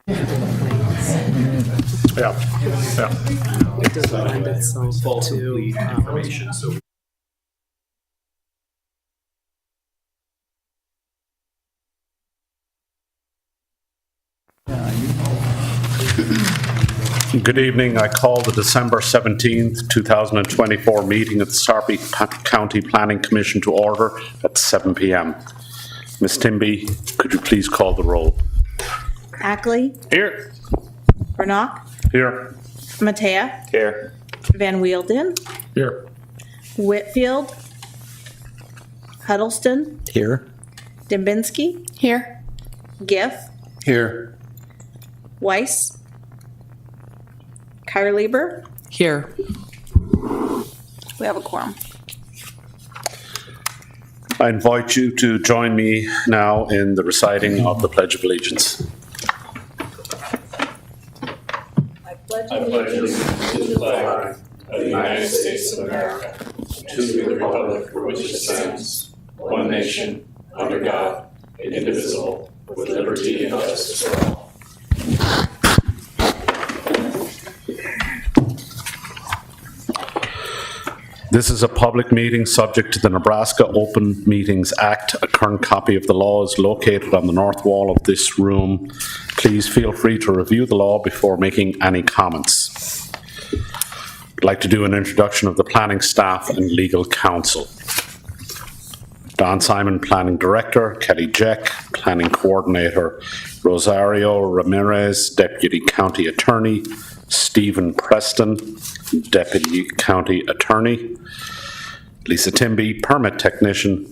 Yeah. It doesn't lend itself to information. So Good evening. I call the December 17th, 2024 meeting of the Sarpy County Planning Commission to order at 7 p.m. Ms. Timby, could you please call the roll? Ackley, Here. Vernock, Here. Matea, Here. Van Wielden, Here. Whitfield, Huddleston, here. Dembinski, Here. Giff, Here. Weiss, Kyrlieber. Here. We have a quorum. I invite you to join me now in the reciting of the Pledge of Allegiance. I pledge allegiance to the flag of the United States of America, to the republic for which it stands, one nation, under God, indivisible, with liberty and justice for all. This is a public meeting subject to the Nebraska Open Meetings Act. A current copy of the law is located on the north wall of this room. Please feel free to review the law before making any comments. I'd like to do an introduction of the planning staff and legal counsel. Don Simon, Planning Director; Kelly Jeck, Planning Coordinator; Rosario Ramirez, Deputy County Attorney; Stephen Preston, Deputy County Attorney; Lisa Timby, Permit Technician;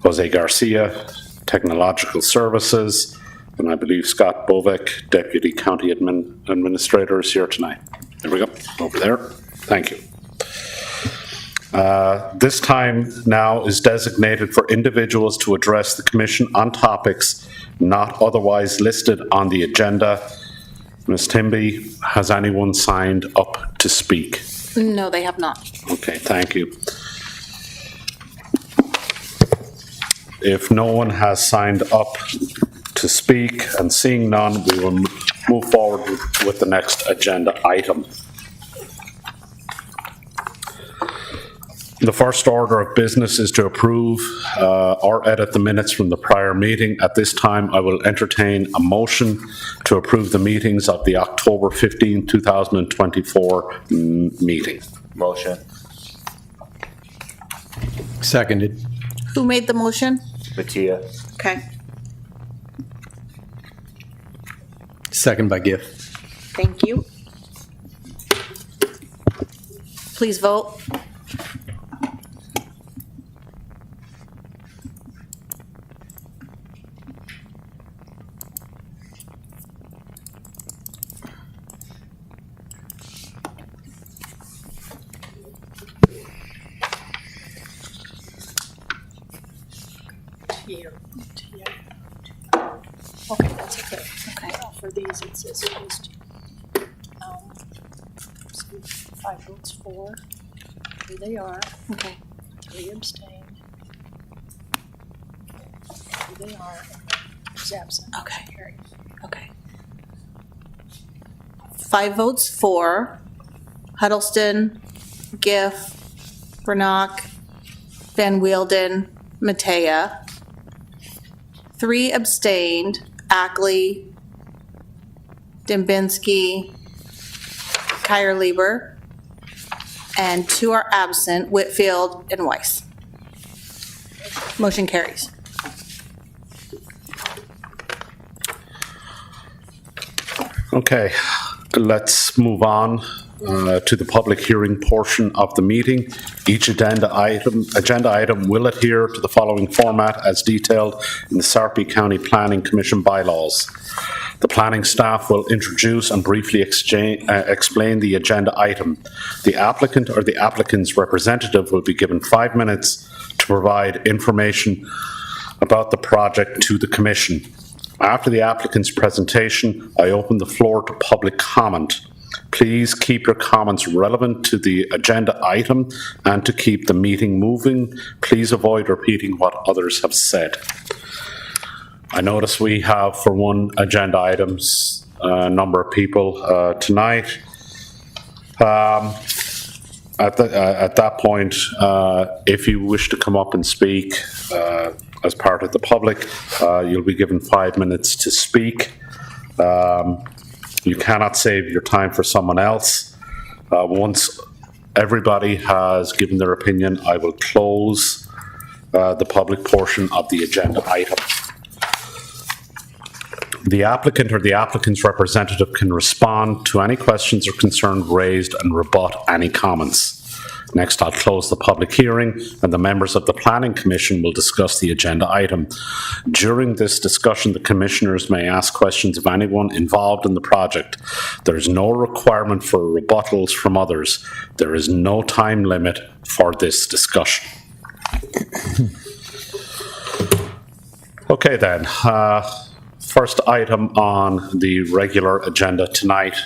Jose Garcia, Technological Services; and I believe Scott Bovek, Deputy County Administrator, is here tonight. There we go, over there. Thank you. This time now is designated for individuals to address the Commission on topics not otherwise listed on the agenda. Ms. Timby, has anyone signed up to speak? No, they have not. Okay, thank you. If no one has signed up to speak, and seeing none, we will move forward with the next agenda item. The first order of business is to approve or edit the minutes from the prior meeting. At this time, I will entertain a motion to approve the meetings of the October 15, 2024 meeting. motion. Seconded. Who made the motion? Matia. Okay, Second by Giff. thank you. Please vote. Okay, that's okay. Okay. For these, it says used. 5 votes for, who they are, Okay. 3 abstained. Who they are, and who's absent. Okay. Carried. Okay. 5 votes for: Huddleston, Giff, Vernock, Van Wielden, Matea. 3 abstained: Ackley, Dembinski, Kyrlieber, and 2 are absent: Whitfield and Weiss. Motion carries. Okay, let's move on to the public hearing portion of the meeting. Each agenda item will adhere to the following format as detailed in the Sarpy County Planning Commission bylaws. The planning staff will introduce and briefly explain the agenda item. The applicant or the applicant's representative will be given 5 minutes to provide information about the project to the Commission. After the applicant's presentation, I open the floor to public comment. Please keep your comments relevant to the agenda item, and to keep the meeting moving, please avoid repeating what others have said. I notice we have for one agenda item number of people tonight. At that point, if you wish to come up and speak as part of the public, you'll be given 5 minutes to speak. You cannot save your time for someone else. Once everybody has given their opinion, I will close the public portion of the agenda item. The applicant or the applicant's representative can respond to any questions or concerns raised and rebut any comments. Next, I'll close the public hearing, and the members of the Planning Commission will discuss the agenda item. During this discussion, the commissioners may ask questions of anyone involved in the project. There is no requirement for rebuttals from others. There is no time limit for this discussion. Okay then, first item on the regular agenda tonight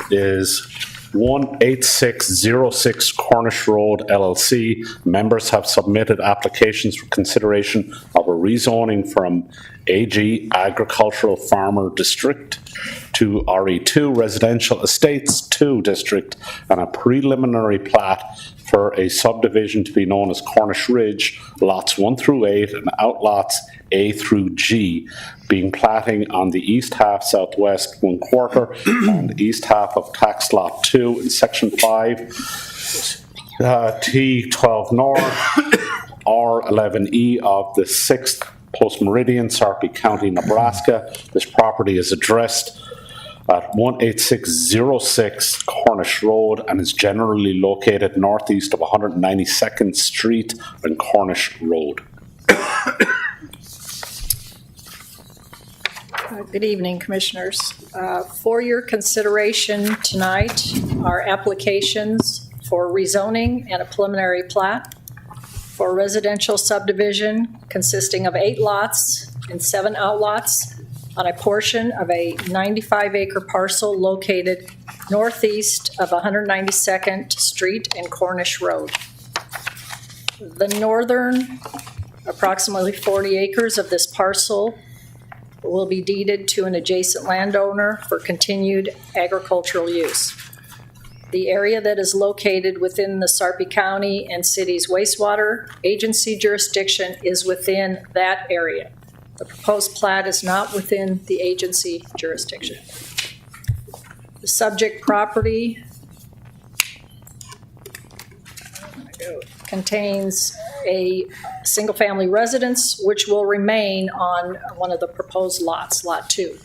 is 18606 Cornish Road LLC. Members have submitted applications for consideration of a rezoning from AG Agricultural Farmer District to RE2 Residential Estates 2 District and a preliminary plat for a subdivision to be known as Cornish Ridge, lots 1 through 8 and outlots A through G, being platting on the east half southwest 1/4 and east half of tax lot 2 in section 5, T12 North, R11E of the 6th Post Meridian, Sarpy County, Nebraska. This property is addressed at 18606 Cornish Road and is generally located northeast of 192nd Street and Cornish Road. Good evening, Commissioners. For your consideration tonight are applications for rezoning and a preliminary plat for a residential subdivision consisting of 8 lots and 7 outlots on a portion of a 95-acre parcel located northeast of 192nd Street and Cornish Road. The northern, approximately 40 acres of this parcel will be deeded to an adjacent landowner for continued agricultural use. The area that is located within the Sarpy County and City's wastewater agency jurisdiction is within that area. The proposed plat is not within the agency jurisdiction. The subject property contains a single-family residence which will remain on one of the proposed lots, Lot 2.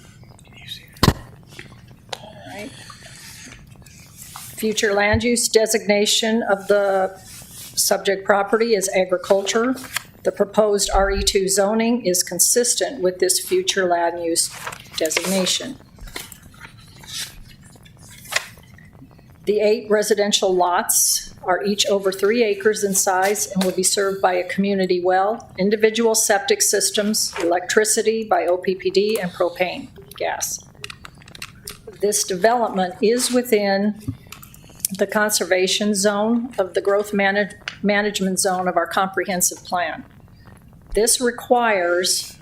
All right. Future land use designation of the subject property is agriculture. The proposed RE2 zoning is consistent with this future land use designation. The 8 residential lots are each over 3 acres in size and will be served by a community well, individual septic systems, electricity by OPPD, and propane gas. This development is within the conservation zone of the growth management zone of our comprehensive plan. This requires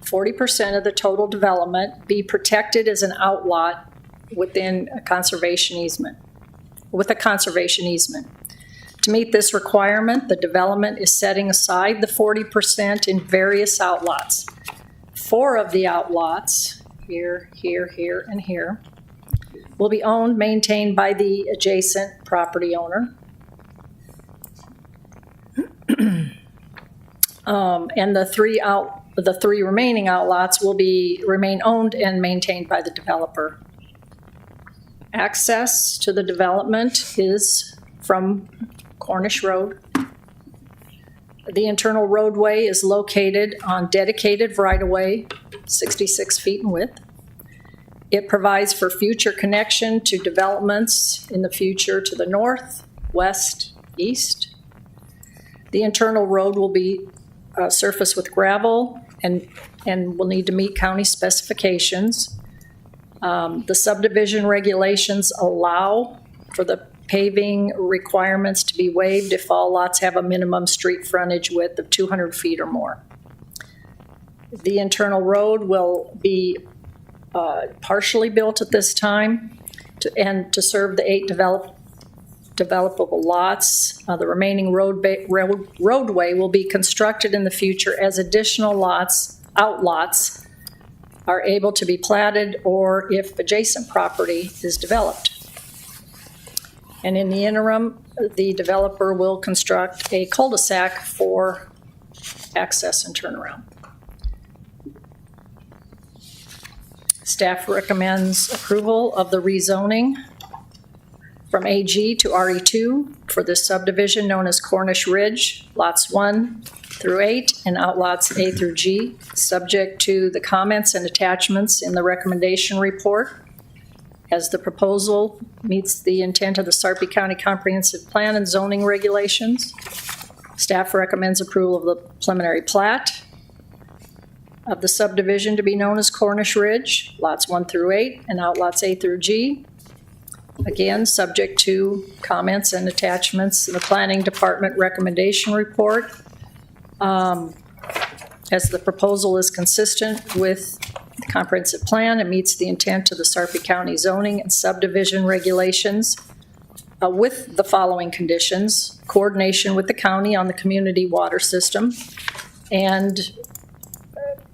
40% of the total development be protected as an outlot within a conservation easement, with a conservation easement. To meet this requirement, the development is setting aside the 40% in various outlots. 4 of the outlots, here, here, here, and here, will be owned, maintained by the adjacent property owner. And the 3 remaining outlots will remain owned and maintained by the developer. Access to the development is from Cornish Road. The internal roadway is located on dedicated right-of-way, 66 feet in width. It provides for future connection to developments in the future to the north, west, east. The internal road will be surfaced with gravel and will need to meet county specifications. The subdivision regulations allow for the paving requirements to be waived if all lots have a minimum street frontage width of 200 feet or more. The internal road will be partially built at this time, and to serve the 8 developable lots. The remaining roadway will be constructed in the future as additional outlots are able to be platted or if adjacent property is developed. And in the interim, the developer will construct a cul-de-sac for access and turnaround. Staff recommends approval of the rezoning from AG to RE2 for this subdivision known as Cornish Ridge, lots 1 through 8 and outlots A through G, subject to the comments and attachments in the recommendation report. As the proposal meets the intent of the Sarpy County Comprehensive Plan and zoning regulations, staff recommends approval of the preliminary plat of the subdivision to be known as Cornish Ridge, lots 1 through 8 and outlots A through G. Again, subject to comments and attachments in the Planning Department recommendation report. As the proposal is consistent with the comprehensive plan and meets the intent of the Sarpy County zoning and subdivision regulations, with the following conditions: coordination with the county on the community water system, and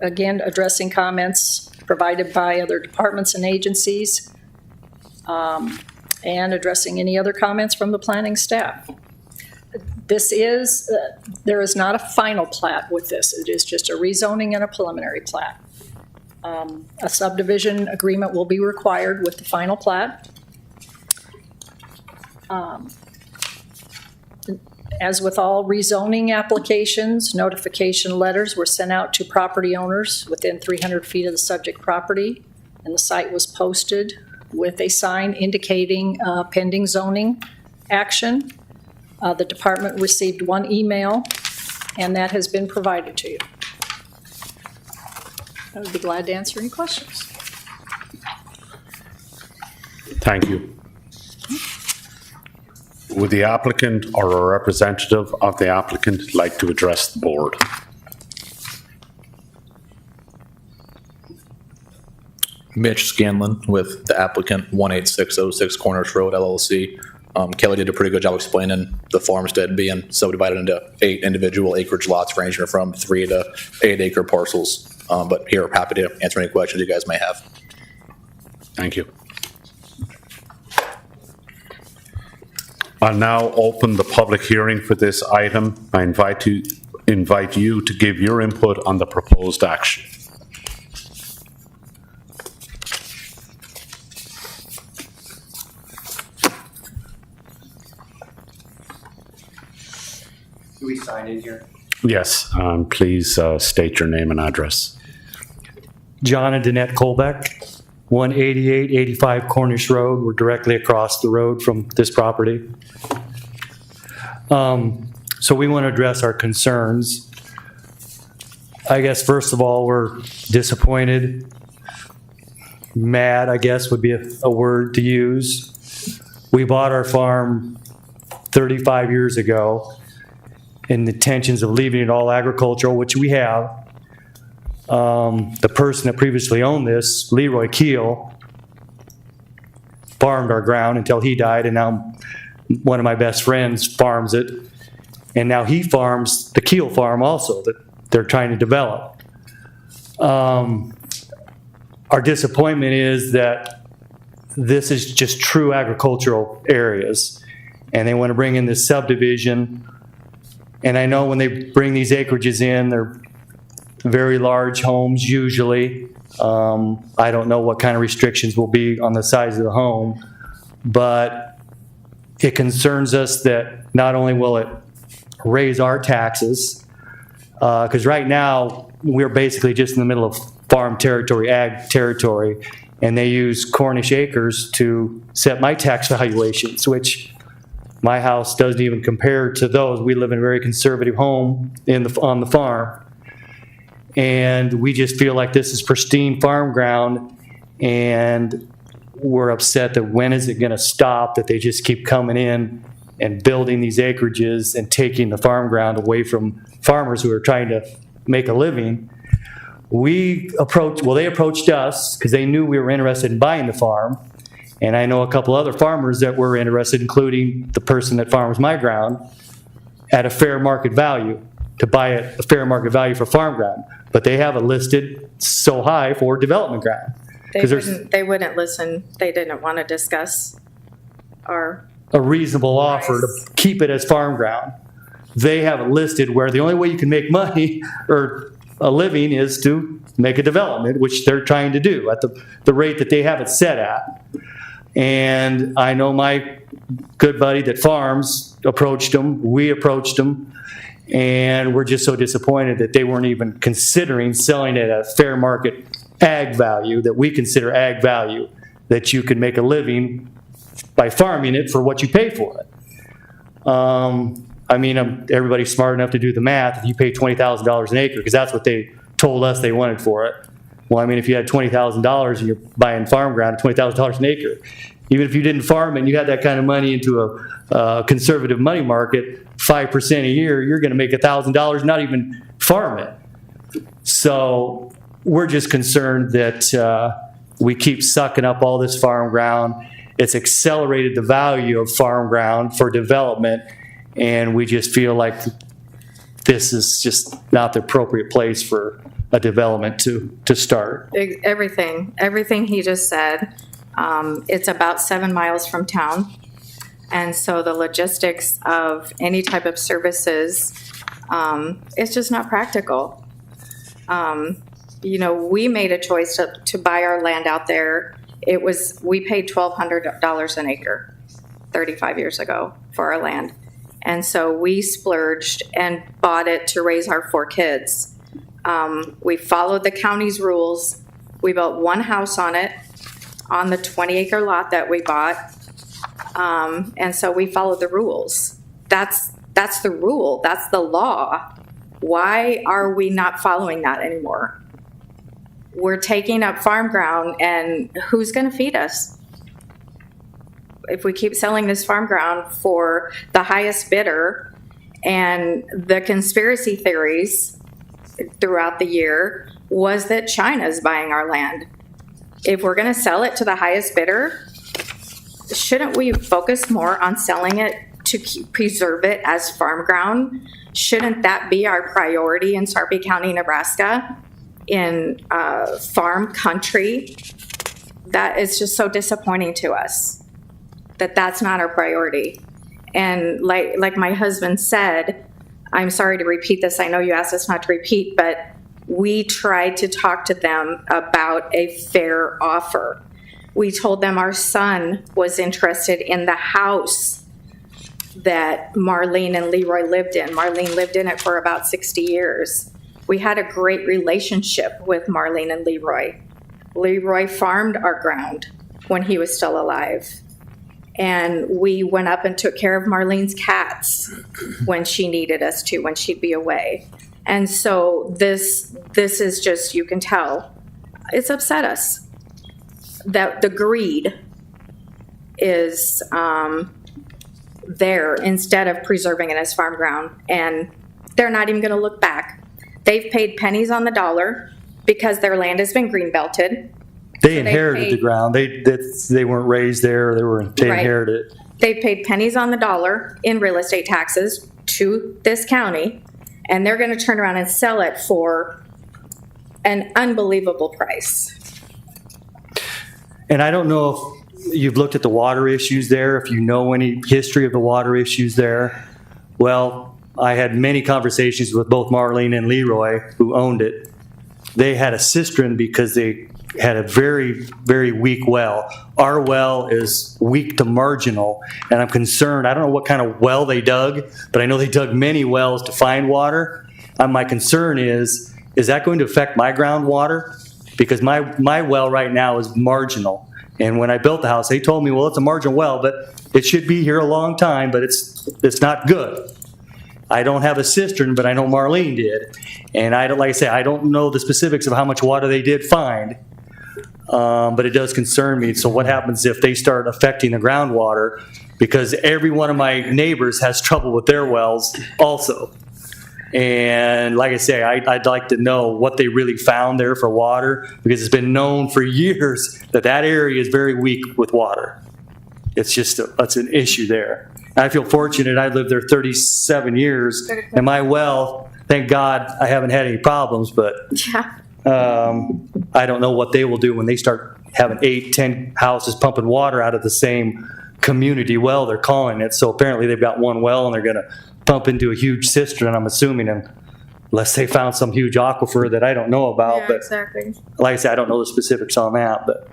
again, addressing comments provided by other departments and agencies, and addressing any other comments from the planning staff. There is not a final plat with this. It is just a rezoning and a preliminary plat. A subdivision agreement will be required with the final plat. As with all rezoning applications, notification letters were sent out to property owners within 300 feet of the subject property, and the site was posted with a sign indicating pending zoning action. The department received 1 email, and that has been provided to you. I would be glad to answer any questions. Thank you. Would the applicant or a representative of the applicant like to address the board? Mitch Scanlon with the applicant, 18606 Cornish Road LLC. Kelly did a pretty good job explaining the farmstead being subdivided into 8 individual acreage lots ranging from 3 to 8 acre parcels. But here, happy to answer any questions you guys may have. Thank you. I'll now open the public hearing for this item. I invite you to give your input on the proposed action. Do we sign in here? Yes, please state your name and address. John and Danette Colbeck, 18885 Cornish Road. We're directly across the road from this property. So we want to address our concerns. I guess, first of all, we're disappointed. Mad, I guess, would be a word to use. We bought our farm 35 years ago in the intentions of leaving it all agricultural, which we have. The person that previously owned this, Leroy Keel, farmed our ground until he died, and now one of my best friends farms it. And now he farms the Keel farm also that they're trying to develop. Our disappointment is that this is just true agricultural areas, and they want to bring in this subdivision. And I know when they bring these acreages in, they're very large homes usually. I don't know what kind of restrictions will be on the size of the home, but it concerns us that not only will it raise our taxes, because right now we're basically just in the middle of farm territory, ag territory, and they use Cornish acres to set my tax valuations, which my house doesn't even compare to those. We live in a very conservative home on the farm. And we just feel like this is pristine farm ground, and we're upset that when is it going to stop, that they just keep coming in and building these acreages and taking the farm ground away from farmers who are trying to make a living. They approached us because they knew we were interested in buying the farm. And I know a couple other farmers that were interested, including the person that farms my ground, at a fair market value, to buy at a fair market value for farm ground. But they have it listed so high for development ground. They wouldn't listen. They didn't want to discuss our, A reasonable offer to keep it as farm ground. They have it listed where the only way you can make money or a living is to make a development, which they're trying to do at the rate that they have it set at. And I know my good buddy that farms approached them, we approached them, and we're just so disappointed that they weren't even considering selling it at a fair market ag value, that we consider ag value, that you can make a living by farming it for what you pay for it. I mean, everybody's smart enough to do the math. If you pay $20,000 an acre, because that's what they told us they wanted for it. Well, I mean, if you had $20,000 and you're buying farm ground at $20,000 an acre, even if you didn't farm it and you had that kind of money into a conservative money market, 5% a year, you're going to make $1,000, not even farm it. So we're just concerned that we keep sucking up all this farm ground. It's accelerated the value of farm ground for development, and we just feel like this is just not the appropriate place for a development to start. everything he just said. It's about 7 miles from town. And so the logistics of any type of services, it's just not practical. We made a choice to buy our land out there. We paid $1,200 an acre 35 years ago for our land. And so we splurged and bought it to raise our 4 kids. We followed the county's rules. We built one house on it, on the 20-acre lot that we bought. And so we followed the rules. That's the rule. That's the law. Why are we not following that anymore? We're taking up farm ground, and who's going to feed us? If we keep selling this farm ground for the highest bidder, and the conspiracy theories throughout the year was that China's buying our land. If we're going to sell it to the highest bidder, shouldn't we focus more on selling it to preserve it as farm ground? Shouldn't that be our priority in Sarpy County, Nebraska, in farm country? That is just so disappointing to us that that's not our priority. And like my husband said, I'm sorry to repeat this. I know you asked us not to repeat, but we tried to talk to them about a fair offer. We told them our son was interested in the house that Marlene and Leroy lived in. Marlene lived in it for about 60 years. We had a great relationship with Marlene and Leroy. Leroy farmed our ground when he was still alive. And we went up and took care of Marlene's cats when she needed us to, when she'd be away. And so this is just, you can tell, it's upset us that the greed is there instead of preserving it as farm ground. And they're not even going to look back. They've paid pennies on the dollar because their land has been green belted. They inherited the ground. They weren't raised there. They inherited it. They've paid pennies on the dollar in real estate taxes to this county, and they're going to turn around and sell it for an unbelievable price. And I don't know if you've looked at the water issues there, if you know any history of the water issues there. Well, I had many conversations with both Marlene and Leroy, who owned it. They had a cistern because they had a very, very weak well. Our well is weak to marginal, and I'm concerned. I don't know what kind of well they dug, but I know they dug many wells to find water. My concern is that going to affect my groundwater? Because my well right now is marginal. And when I built the house, they told me, well, it's a marginal well, but it should be here a long time, but it's not good. I don't have a cistern, but I know Marlene did. And like I say, I don't know the specifics of how much water they did find, but it does concern me. So what happens if they start affecting the groundwater? Because every one of my neighbors has trouble with their wells also. And like I say, I'd like to know what they really found there for water, because it's been known for years that that area is very weak with water. It's just, that's an issue there. And I feel fortunate, I lived there 37 years, and my well, thank God, I haven't had any problems, but Yeah. I don't know what they will do when they start having 8, 10 houses pumping water out of the same community well, they're calling it. So apparently they've got one well and they're gonna pump into a huge cistern, I'm assuming, unless they found some huge aquifer that I don't know about. Yeah, But exactly. like I said, I don't know the specifics on that, but,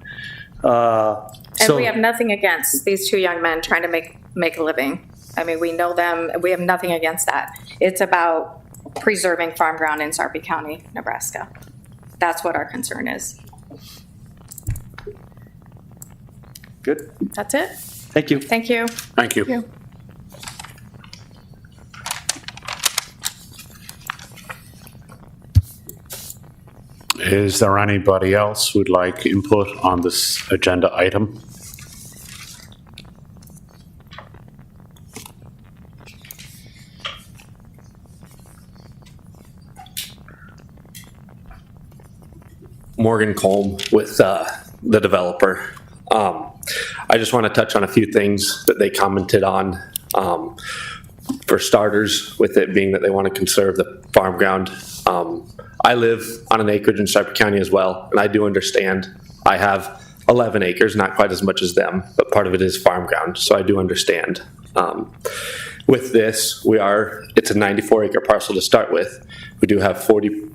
And so. we have nothing against these two young men trying to make a living. I mean, we know them, we have nothing against that. It's about preserving farm ground in Sarpy County, Nebraska. That's what our concern is. Good, That's it. thank you. Thank you. Thank you. Is there anybody else who'd like input on this agenda item? Morgan Colm with the developer. I just want to touch on a few things that they commented on. For starters, with it being that they want to conserve the farm ground. I live on an acreage in Sarpy County as well, and I do understand. I have 11 acres, not quite as much as them, but part of it is farm ground, so I do understand. With this, it's a 94 acre parcel to start with. We do have 40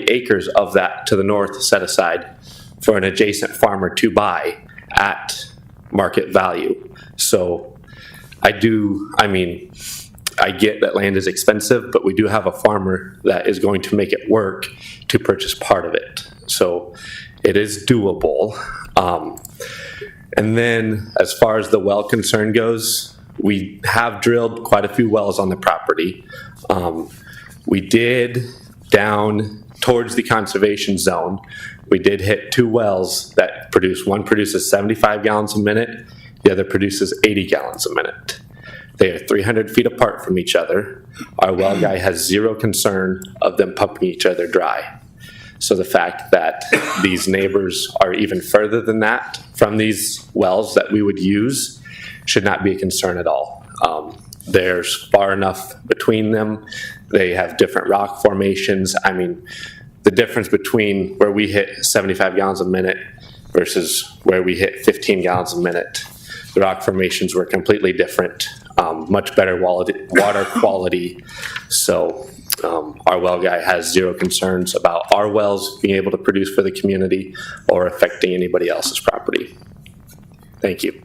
acres of that to the north set aside for an adjacent farmer to buy at market value. So I get that land is expensive, but we do have a farmer that is going to make it work to purchase part of it. So it is doable. And then as far as the well concern goes, we have drilled quite a few wells on the property. We did down towards the conservation zone. We did hit 2 wells that produce, one produces 75 gallons a minute, the other produces 80 gallons a minute. They are 300 feet apart from each other. Our well guy has zero concern of them pumping each other dry. So the fact that these neighbors are even further than that from these wells that we would use should not be a concern at all. There's far enough between them. They have different rock formations. I mean, the difference between where we hit 75 gallons a minute versus where we hit 15 gallons a minute, the rock formations were completely different, much better water quality. So our well guy has zero concerns about our wells being able to produce for the community or affecting anybody else's property. Thank you.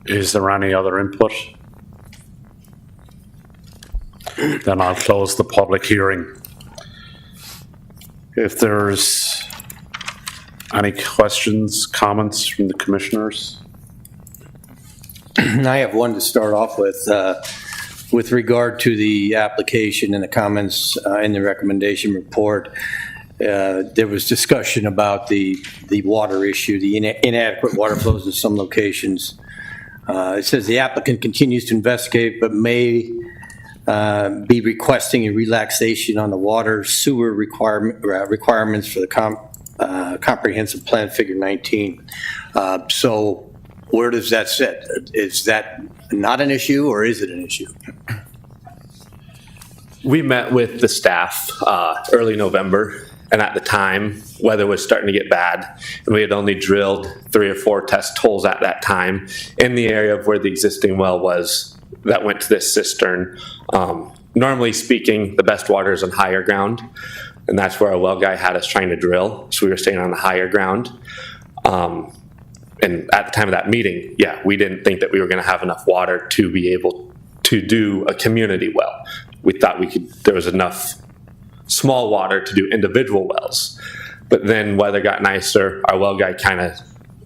Is there any other input? Then I'll close the public hearing. If there's any questions, comments from the commissioners? I have one to start off with regard to the application and the comments in the recommendation report. There was discussion about the water issue, the inadequate water flows in some locations. It says the applicant continues to investigate but may be requesting a relaxation on the water sewer requirements for the comprehensive plan figure 19. So where does that sit? Is that not an issue or is it an issue? We met with the staff early November, and at the time, weather was starting to get bad, and we had only drilled 3 or 4 test holes at that time in the area of where the existing well was that went to this cistern. Normally speaking, the best water is on higher ground, and that's where our well guy had us trying to drill, so we were staying on the higher ground. And at the time of that meeting, yeah, we didn't think that we were going to have enough water to be able to do a community well. We thought there was enough small water to do individual wells. But then weather got nicer. Our well guy kind of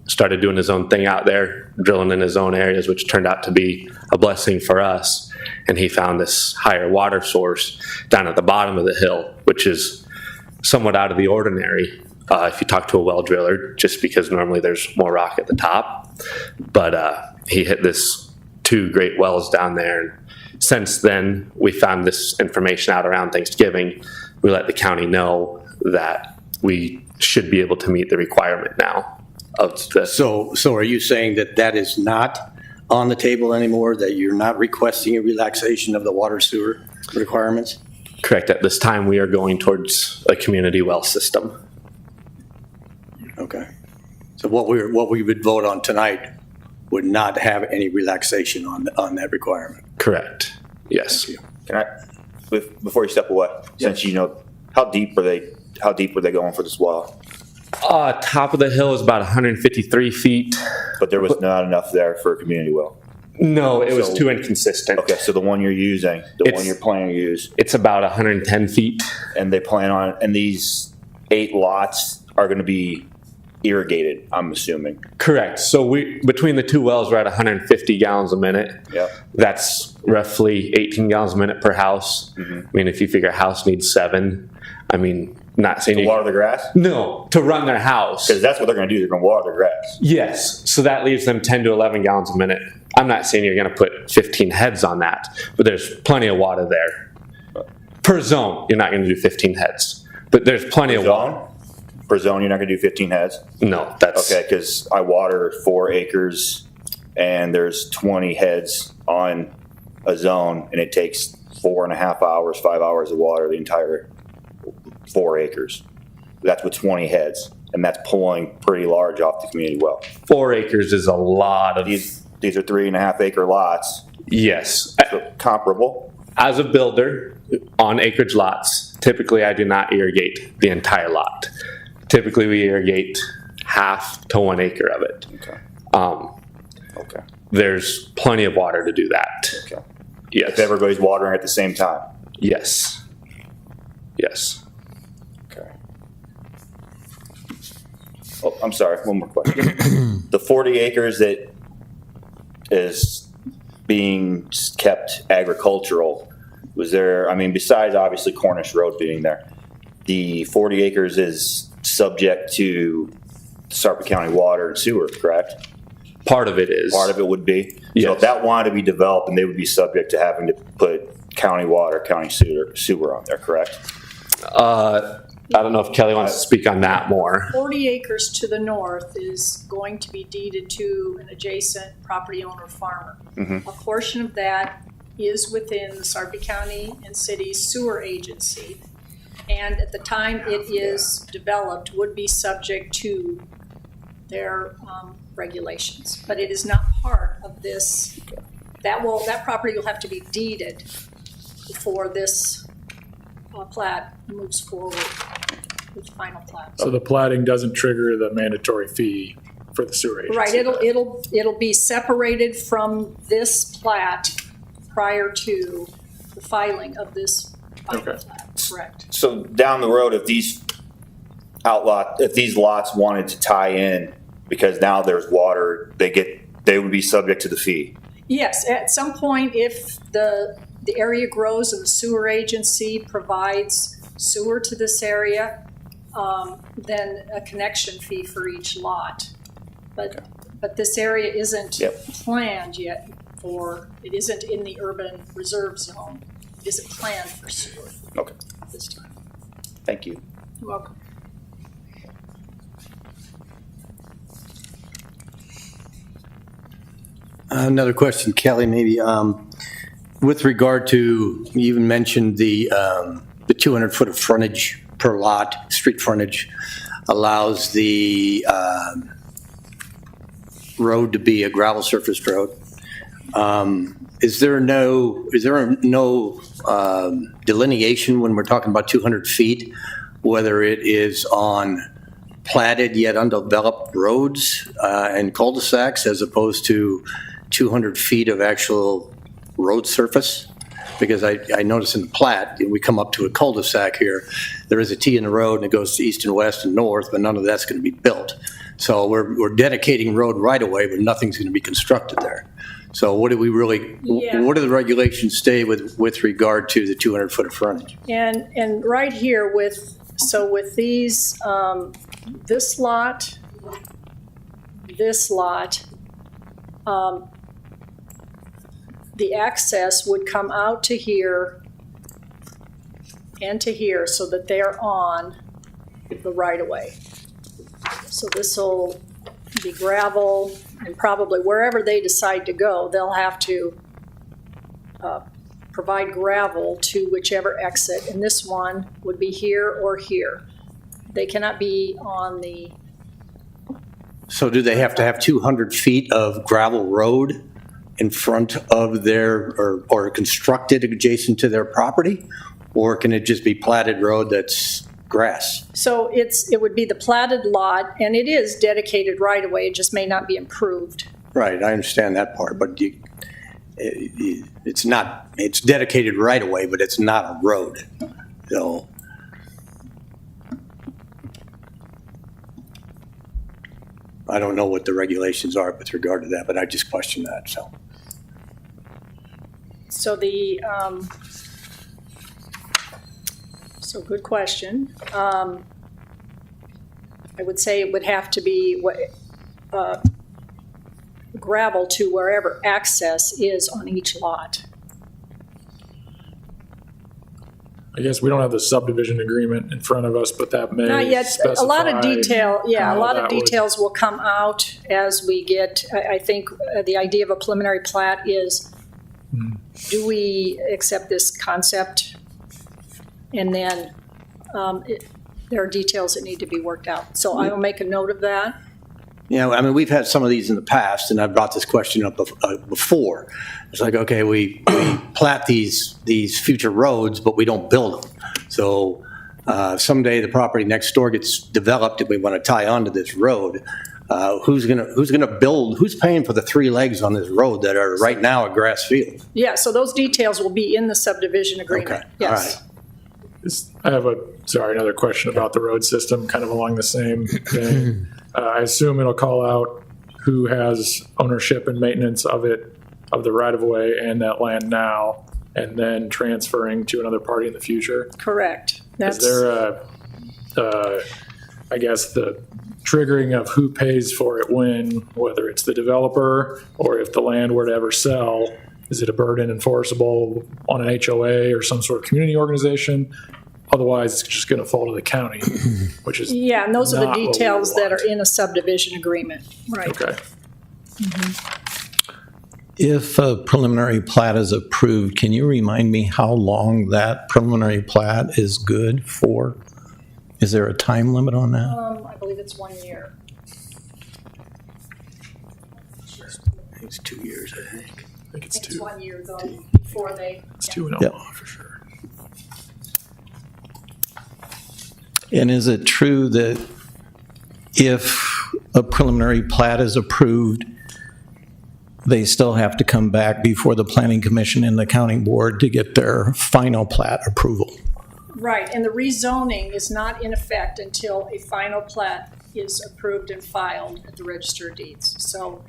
started doing his own thing out there, drilling in his own areas, which turned out to be a blessing for us. And he found this higher water source down at the bottom of the hill, which is somewhat out of the ordinary. if you talk to a well driller, just because normally there's more rock at the top. But he hit this 2 great wells down there. And since then, we found this information out around Thanksgiving. We let the county know that we should be able to meet the requirement now of the. So are you saying that that is not on the table anymore, that you're not requesting a relaxation of the water sewer requirements? Correct. At this time, we are going towards a community well system. Okay. So what we would vote on tonight would not have any relaxation on that requirement? Correct. Yes. Can I, before you step away, since you know, how deep were they going for this well? Top of the hill is about 153 feet. But there was not enough there for a community well? No, it was too inconsistent. Okay, so the one you're using, one you're planning to use, it's about 110 feet. and they plan on, and these 8 lots are going to be irrigated, I'm assuming. Correct. So between the 2 wells, we're at 150 gallons a minute. Yep. That's roughly 18 gallons a minute per house. I mean, if you figure a house needs 7, I mean, not saying To you water the grass? No, to run their house. Because that's what they're going to do. They're going to water their grass. Yes. So that leaves them 10 to 11 gallons a minute. I'm not saying you're going to put 15 heads on that, but there's plenty of water there. Per zone, you're not going to do 15 heads, but there's plenty of water. Per zone, you're not going to do 15 heads? No, that's Okay, because I water 4 acres, and there's 20 heads on a zone, and it takes 4.5 hours, 5 hours of water the entire 4 acres. That's with 20 heads, and that's pulling pretty large off the community well. 4 acres is a lot of. These are 3.5 acre lots. Yes. So comparable. As a builder on acreage lots, typically I do not irrigate the entire lot. Typically we irrigate half to 1 acre of it. Okay. Okay. There's plenty of water to do that. Okay. Yes. If everybody's watering at the same time. Yes. Yes. Okay. Oh, I'm sorry, one more question. The 40 acres that is being kept agricultural, was there, I mean, besides obviously Cornish Road being there, the 40 acres is subject to Sarpy County water and sewer, correct? Part of it is. Part of it would be? So Yes. if that wanted to be developed, then they would be subject to having to put county water, county sewer on there, correct? I don't know if Kelly wants to speak on that more. 40 acres to the north is going to be deeded to an adjacent property owner farmer. A portion of that is within the Sarpy County and City Sewer Agency. And at the time it is developed, would be subject to their regulations. But it is not part of this. That property will have to be deeded before this plat moves forward with final plat. So the plating doesn't trigger the mandatory fee for the sewer agency? Right, it'll be separated from this plat prior to the filing of this final Okay. plat, correct? So down the road, if these lots wanted to tie in, because now there's water, they would be subject to the fee. Yes, at some point, if the area grows and the sewer agency provides sewer to this area, then a connection fee for each lot. But this area isn't planned yet it isn't in the urban reserve zone. It isn't planned for sewer Okay, at this time. thank you. You're welcome. Another question, Kelly, maybe, with regard to, you even mentioned the 200 foot of frontage per lot, street frontage, allows the road to be a gravel surfaced road. Is there no delineation when we're talking about 200 feet, whether it is on platted yet undeveloped roads and cul-de-sacs as opposed to 200 feet of actual road surface? Because I notice in the plat, we come up to a cul-de-sac here, there is a T in the road and it goes to east and west and north, but none of that's going to be built. So we're dedicating road right away, but nothing's going to be constructed there. So what do we really, what do the regulations stay with regard to the 200 foot of frontage? And right here with So with these, this lot, the access would come out to here and to here so that they're on the right-of-way. So this will be gravel, and probably wherever they decide to go, they'll have to provide gravel to whichever exit, and this one would be here or here. They cannot be on the, So do they have to have 200 feet of gravel road in front of their, or constructed adjacent to their property? Or can it just be platted road that's grass? so it would be the platted lot, and it is dedicated right-of-way, it just may not be improved. Right, I understand that part, but it's not, it's dedicated right away, but it's not a road. So, I don't know what the regulations are with regard to that, but I just question that, so. So so good question. I would say it would have to be gravel to wherever access is on each lot. I guess we don't have the subdivision agreement in front of us, but that may Not yet, a lot of specify detail, yeah, a how lot of that would- details will come out as we get, I think the idea of a preliminary plat is, do we accept this concept? And then there are details that need to be worked out. So I will make a note of that. You know, I mean, we've had some of these in the past, and I've brought this question up before. It's like, okay, we plat these future roads, but we don't build them. So someday the property next door gets developed, and we want to tie onto this road. Who's gonna build? Who's paying for the 3 legs on this road that are right now a grass field? Yeah, so those details will be in the subdivision agreement. Okay, all Yes. right. I have another question about the road system, kind of along the same vein. I assume it'll call out who has ownership and maintenance of it, of the right-of-way and that land now, and then transferring to another party in the future. Correct. Is there I guess, the triggering of who pays for it when, whether it's the developer or if the land were to ever sell? Is it a burden enforceable on an HOA or some sort of community organization? Otherwise, it's just going to fall to the county, which is Yeah, and those are the not what we details that are want. in a subdivision agreement. Right. Okay. If a preliminary plat is approved, can you remind me how long that preliminary plat is good for? Is there a time limit on that? I believe it's 1 year. It's 2 years, I think. I think it's It's two. 1 year though, before they. It's two in Yep. Omaha for sure. And is it true that if a preliminary plat is approved, they still have to come back before the planning commission and the county board to get their final plat approval? Right, and the rezoning is not in effect until a final plat is approved and filed at the Register of Deeds. So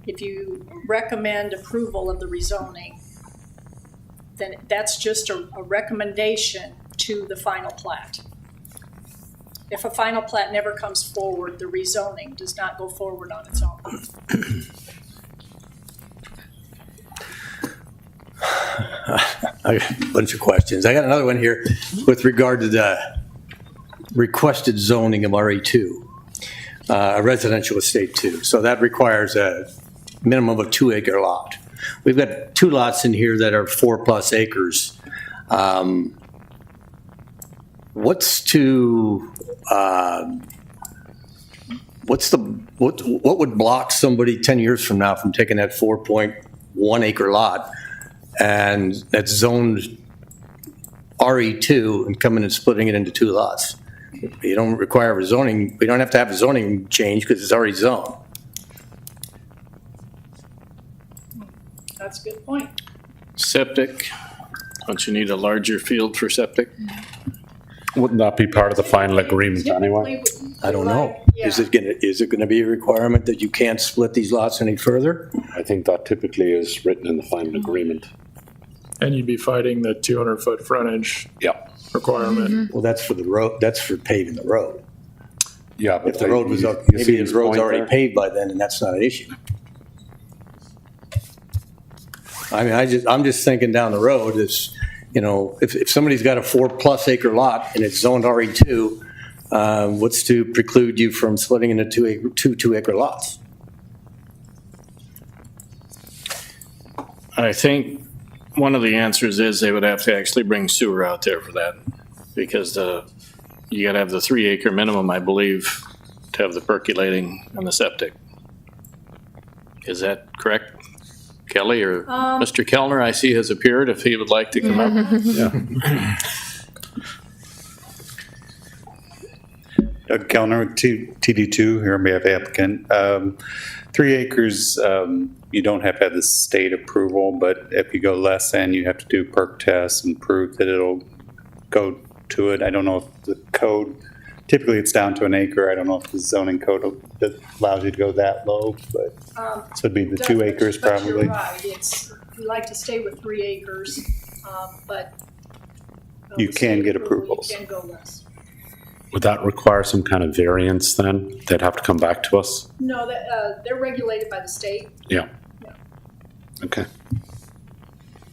if you recommend approval of the rezoning, then that's just a recommendation to the final plat. If a final plat never comes forward, the rezoning does not go forward on its own. I got a bunch of questions. I got another one here with regard to the requested zoning of RE2, a residential estate 2. So that requires a minimum of a 2-acre lot. We've got 2 lots in here that are 4+ acres. What would block somebody 10 years from now from taking that 4.1 acre lot and that's zoned RE2 and coming and splitting it into 2 lots? You don't require a zoning, we don't have to have a zoning change because it's already zoned. That's a good point. Septic, don't you need a larger field for septic? Wouldn't that be part of the final agreement anyway? I don't know. Yeah. Is it gonna be a requirement that you can't split these lots any further? I think that typically is written in the final agreement. And you'd be fighting the 200-foot frontage Yeah. requirement. Well, that's for the road, that's for paving the road. Yeah, but If the road was, you maybe see the his road's point already there? paved by then, and that's not an issue. I mean, I'm just thinking down the road, is, you know, if somebody's got a 4+ acre lot and it's zoned RE2, what's to preclude you from splitting into two acre lots? I think one of the answers is they would have to actually bring sewer out there for that, because you gotta have the 3 acre minimum, I believe, to have the percolating and the septic. Is that correct, Kelly, or Mr. Kellner, I see has appeared, if he would like to come up? Doug Kellner with TD2 here on behalf of the applicant. 3 acres, you don't have to have the state approval, but if you go less than, you have to do perk tests and prove that it'll go to it. I don't know if the code, typically it's down to an acre. I don't know if the zoning code that allows you to go that low, but so it'd be the 2 acres But probably. you're right, we like to stay with 3 acres, but. You with can state get approval, approvals. You can go less. Would that require some kind of variance then? They'd have to come back to us? No, they're regulated by the state. Yeah. Okay.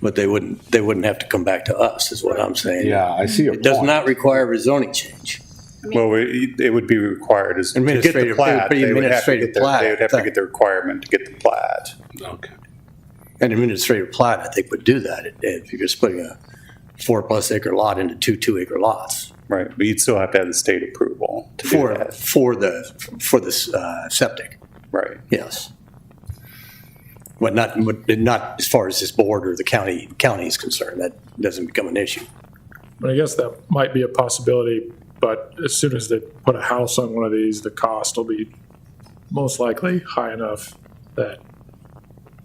But they wouldn't have to come back to us, is what I'm saying. Yeah, I see your It does point. not require a zoning change. Well, it would be required as to get the Administrative- plat. it would be They would have to administrative get plat. they would have to get the requirement to get the plat. Okay. An administrative plat, I think, would do that if you're splitting a 4+ acre lot into 2 acre lots. Right, but you'd still have to have the state approval to do that. For the septic, Right. yes. But not as far as this board or the county is concerned. That doesn't become an issue. But I guess that might be a possibility, but as soon as they put a house on one of these, the cost will be most likely high enough that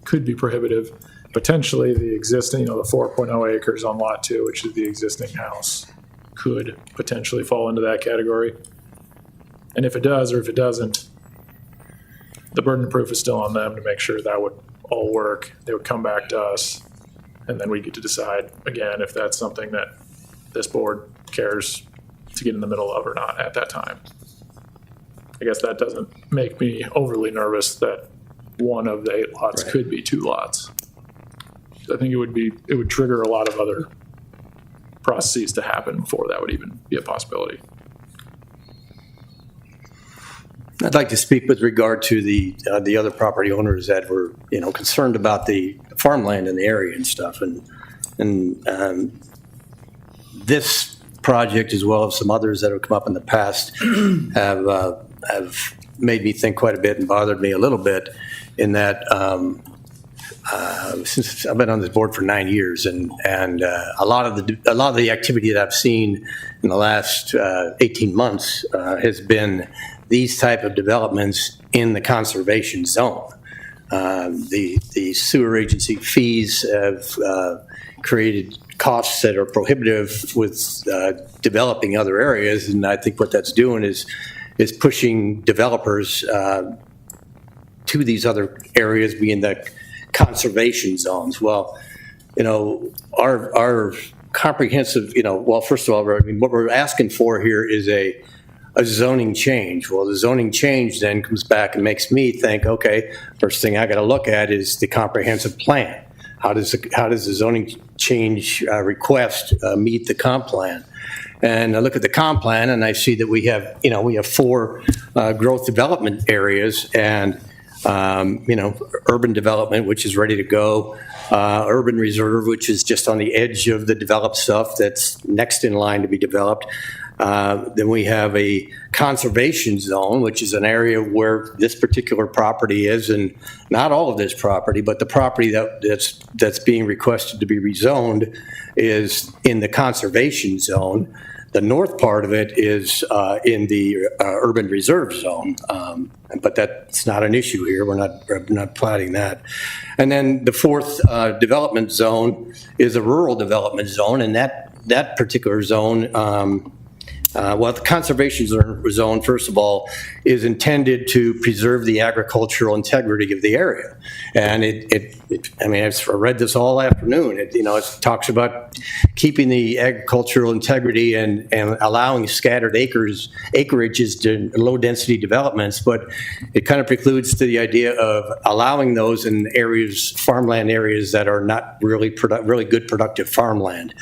could be prohibitive. Potentially the existing, the 4.0 acres on lot 2, which is the existing house, could potentially fall into that category. And if it does, or if it doesn't, the burden of proof is still on them to make sure that would all work. They would come back to us, and then we get to decide again if that's something that this board cares to get in the middle of or not at that time. I guess that doesn't make me overly nervous that one of the 8 lots could be 2 lots. I think it would trigger a lot of other processes to happen before that would even be a possibility. I'd like to speak with regard to the other property owners that were, concerned about the farmland in the area and stuff. And this project, as well as some others that have come up in the past, have made me think quite a bit and bothered me a little bit in that since I've been on this board for 9 years, and a lot of the activity that I've seen in the last 18 months has been these type of developments in the conservation zone. The sewer agency fees have created costs that are prohibitive with developing other areas, and I think what that's doing is pushing developers to these other areas, being the conservation zones. Well, our comprehensive, well, first of all, I mean, what we're asking for here is a zoning change. Well, the zoning change then comes back and makes me think, okay, first thing I got to look at is the comprehensive plan. How does the zoning change request meet the comp plan? And I look at the comp plan and I see that we have 4 growth development areas, and urban development, which is ready to go, urban reserve, which is just on the edge of the developed stuff that's next in line to be developed. Then we have a conservation zone, which is an area where this particular property is, and not all of this property, but the property that's being requested to be rezoned is in the conservation zone. The north part of it is in the urban reserve zone, but that's not an issue here. We're not platting that. And then the 4th development zone is a rural development zone, and that particular zone Well, the conservation zone, first of all, is intended to preserve the agricultural integrity of the area. And I mean, I've read this all afternoon. It talks about keeping the agricultural integrity and allowing scattered acreages to low-density developments, but it kind of precludes to the idea of allowing those in areas, farmland areas that are not really good productive farmland.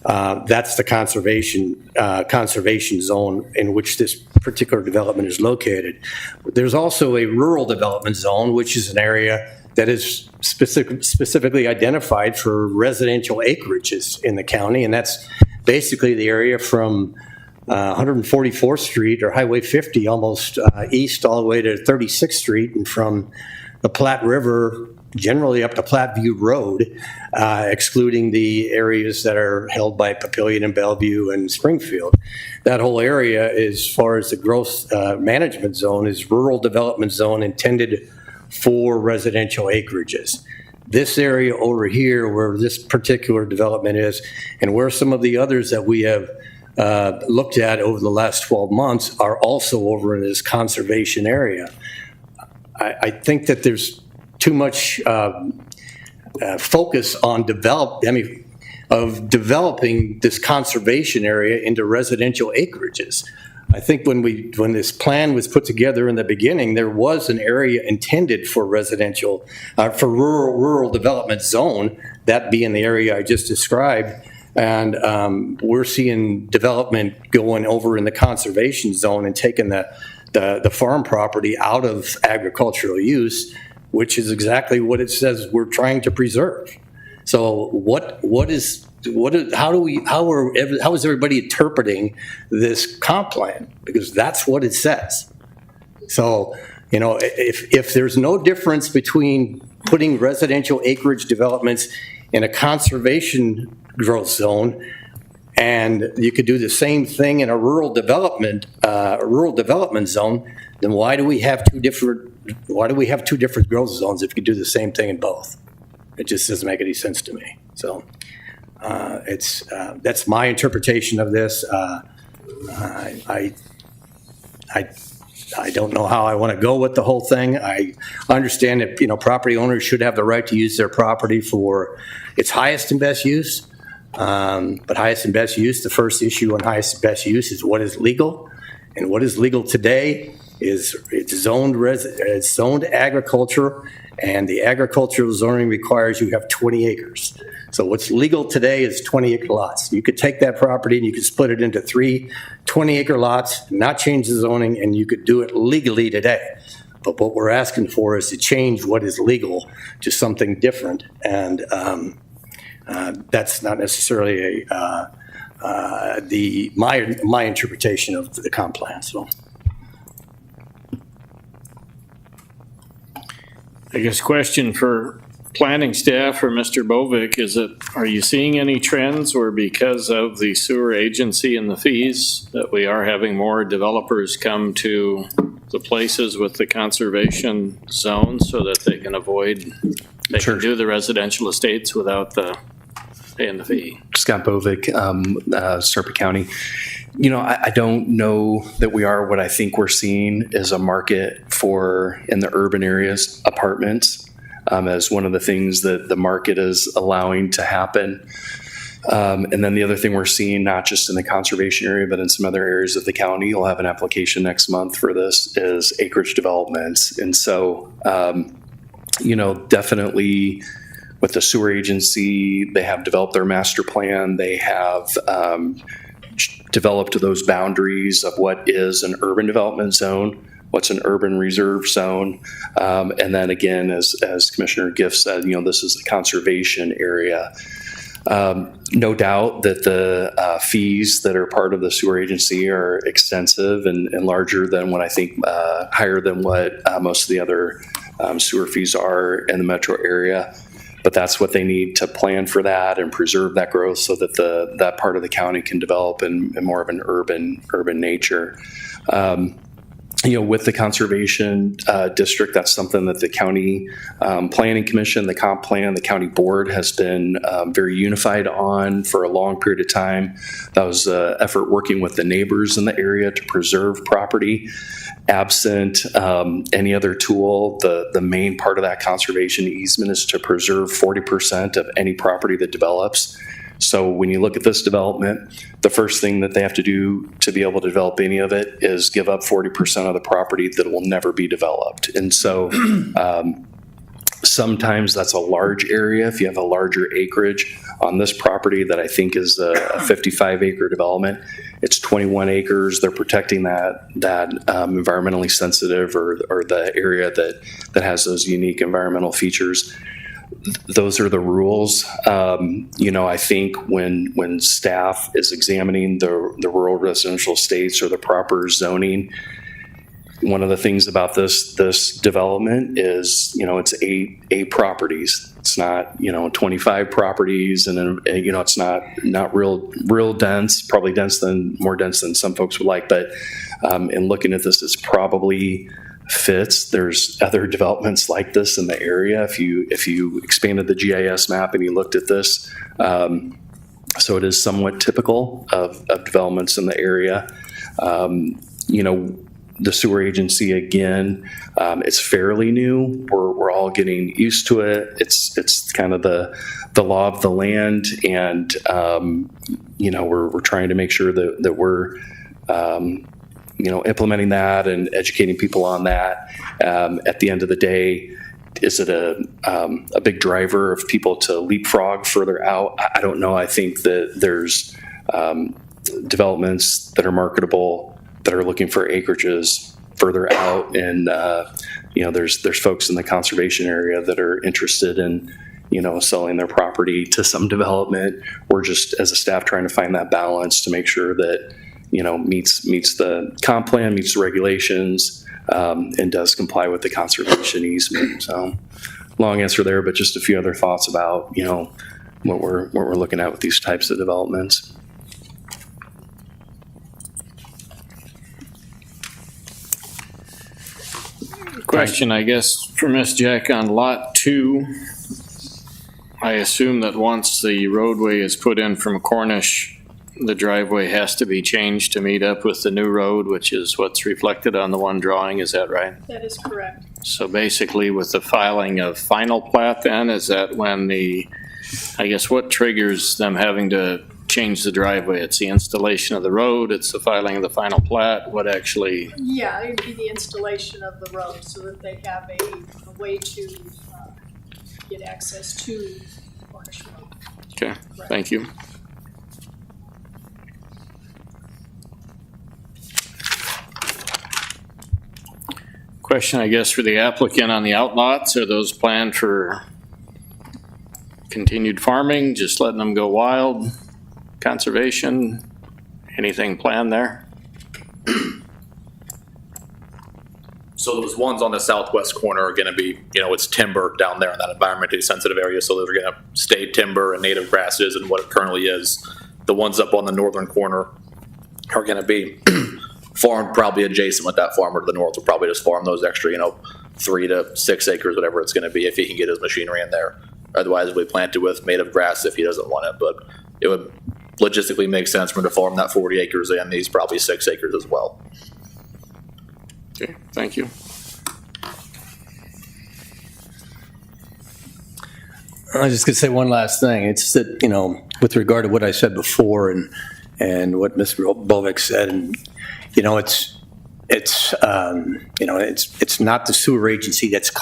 That's the conservation zone in which this particular development is located. There's also a rural development zone, which is an area that is specifically identified for residential acreages in the county, and that's basically the area from 144th Street or Highway 50 almost east all the way to 36th Street, and from the Platte River generally up to Platteview Road, excluding the areas that are held by Papillion and Bellevue and Springfield. That whole area, as far as the growth management zone, is rural development zone intended for residential acreages. This area over here where this particular development is, and where some of the others that we have looked at over the last 12 months are also over in this conservation area. I think that there's too much focus on developing this conservation area into residential acreages. I think when this plan was put together in the beginning, there was an area intended for residential, for rural development zone, that being the area I just described. And we're seeing development going over in the conservation zone and taking the farm property out of agricultural use, which is exactly what it says we're trying to preserve. So how is everybody interpreting this comp plan? Because that's what it says. So, if there's no difference between putting residential acreage developments in a conservation growth zone, and you could do the same thing in a rural development zone, then why do we have two different growth zones if you could do the same thing in both? It just doesn't make any sense to me. So that's my interpretation of this. I don't know how I want to go with the whole thing. I understand that property owners should have the right to use their property for its highest and best use. But highest and best use, the first issue on highest and best use is what is legal, and what is legal today is it's zoned agriculture, and the agricultural zoning requires you have 20 acres. So what's legal today is 20-acre lots. You could take that property and you could split it into 3 20-acre lots, not change the zoning, and you could do it legally today. But what we're asking for is to change what is legal to something different, and that's not necessarily my interpretation of the comp plan. So. I guess question for planning staff or Mr. Bovic is are you seeing any trends where because of the sewer agency and the fees that we are having more developers come to the places with the conservation zones so that they can can do the residential estates without paying the fee? Scott Bovic, Serpa County. I don't know that we are. What I think we're seeing is a market for, in the urban areas, apartments as one of the things that the market is allowing to happen. And then the other thing we're seeing, not just in the conservation area, but in some other areas of the county, you'll have an application next month for this, is acreage developments. And so, definitely with the sewer agency, they have developed their master plan. They have developed those boundaries of what is an urban development zone, what's an urban reserve zone. And then again, as Commissioner Gift said, this is the conservation area. No doubt that the fees that are part of the sewer agency are extensive and larger than what I think, higher than what most of the other sewer fees are in the metro area. But that's what they need to plan for that and preserve that growth so that that part of the county can develop in more of an urban nature. with the conservation district, that's something that the county planning commission, the comp plan, the county board has been very unified on for a long period of time. That was an effort working with the neighbors in the area to preserve property. Absent any other tool, the main part of that conservation easement is to preserve 40% of any property that develops. So when you look at this development, the first thing that they have to do to be able to develop any of it is give up 40% of the property that will never be developed. And so sometimes that's a large area. If you have a larger acreage on this property that I think is a 55-acre development, it's 21 acres. They're protecting that environmentally sensitive or the area that has those unique environmental features. Those are the rules. I think when staff is examining the rural residential estates or the proper zoning, one of the things about this development is, it's eight properties. It's not, 25 properties, and then, it's not real dense, probably more dense than some folks would like. But in looking at this, it's probably fits. There's other developments like this in the area. If you expanded the GIS map and you looked at this, so it is somewhat typical of developments in the area. The sewer agency, again, it's fairly new. We're all getting used to it. It's kind of the law of the land, and we're trying to make sure that we're implementing that and educating people on that. At the end of the day, is it a big driver of people to leapfrog further out? I don't know. I think that there's developments that are marketable that are looking for acreages further out, and there's folks in the conservation area that are interested in selling their property to some development. We're just, as a staff, trying to find that balance to make sure that meets the comp plan, meets the regulations, and does comply with the conservation easement. So, long answer there, but just a few other thoughts about what we're looking at with these types of developments. Question, I guess, for Ms. Jack on Lot 2. I assume that once the roadway is put in from Cornish, the driveway has to be changed to meet up with the new road, which is what's reflected on the one drawing. Is that right? That is correct. So basically with the filing of final plat then, is that when what triggers them having to change the driveway? It's the installation of the road, it's the filing of the final plat, what actually? Yeah, it'd be the installation of the road so that they have a way to get access to Cornish Road. Okay, thank you. Question, I guess, for the applicant on the outlots. Are those planned for continued farming, just letting them go wild? Conservation, anything planned there? So those ones on the southwest corner are going to be, it's timber down there in that environmentally sensitive area. So those are going to stay timber and native grasses and what it currently is. The ones up on the northern corner are going to be farmed probably adjacent with that farmer to the north will probably just farm those extra, 3 to 6 acres, whatever it's going to be, if he can get his machinery in there. Otherwise, we plant it with native grass if he doesn't want it. But it would logistically make sense for him to farm that 40 acres and these probably 6 acres as well. Okay, thank you. I was just going to say one last thing. It's that, with regard to what I said before and what Mr. Bovik said, and, it's not the sewer agency that's